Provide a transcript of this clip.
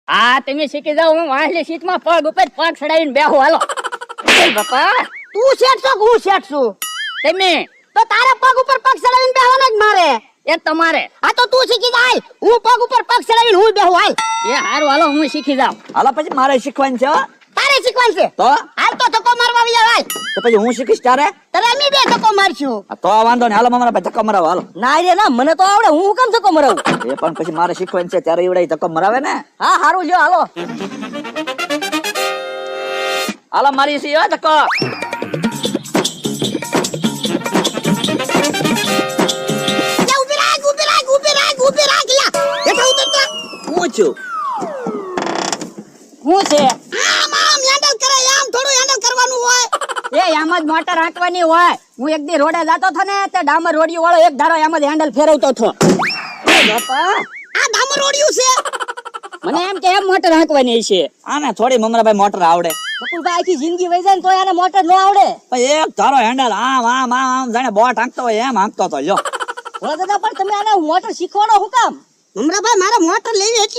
હા તમે શીખી જાઓ. હું વાહલી સીટમાં પગ ઉપર પગ ચડાવીને બેહું. હાલો બાપા. તું શેઠ છો કે હું શેઠ છું? તમે તો તારે પગ ઉપર પગ ચડાવીને બેહવાનો જ મારે. એ તમારે. આ તો તું શીખી જાય. હું પગ ઉપર પગ ચડાવીને હું બેહું. હાલ એ હારું હાલો હું શીખી જાઉં. હાલો પછી મારે શીખવાનું છે હો. તારે શીખવાનું છે તો હાલ તો ધક્કો મારવા આવી જા. હાલ તો પછી હું શીખીશ ત્યારે તારે અમે બે ધક્કો મારશું. તો વાંધો નહીં. હાલો મારા ભાઈ ધક્કો મરાવો. હાલો ના રે ના, મને તો આવડે. હું કેમ ધક્કો મરાવું? એ પણ પછી મારે શીખવાનું છે ત્યારે એવડે ધક્કો મરાવે ને. હા હારું લ્યો હાલો. હાલો મારી સી હો ધક્કો. ઊભી રાખ ઊભી રાખ ઊભી રાખ ઊભી રાખ. લ્યા હેઠા ઉતર તો. હું છું હું છે આમ આમ હેન્ડલ કરે. આમ થોડું હેન્ડલ કરવાનું હોય. એ એમ જ મોટર હાંકવાની હોય. હું એક દી રોડે જાતો હતો ને તે ડામર રોડિયું વાળો એક ધારો એમ જ હેન્ડલ ફેરવતો હતો. બાપા આ ડામર રોડિયું છે. મને એમ કે એમ મોટર હાંકવાની છે. આને થોડી મમરાભાઈ મોટર આવડે. બકુલભાઈ આખી જિંદગી વહી જાય ને તોય આને મોટર ન આવડે. પણ એક ધારો હેન્ડલ આમ આમ આમ આમ જાણે બોટ હાંકતો હોય એમ હાંકતો હતો. લ્યો ભોળા દાદા પણ તમે આને મોટર શીખવાડો હું કામ? મમરાભાઈ મારે મોટર લેવી એટલે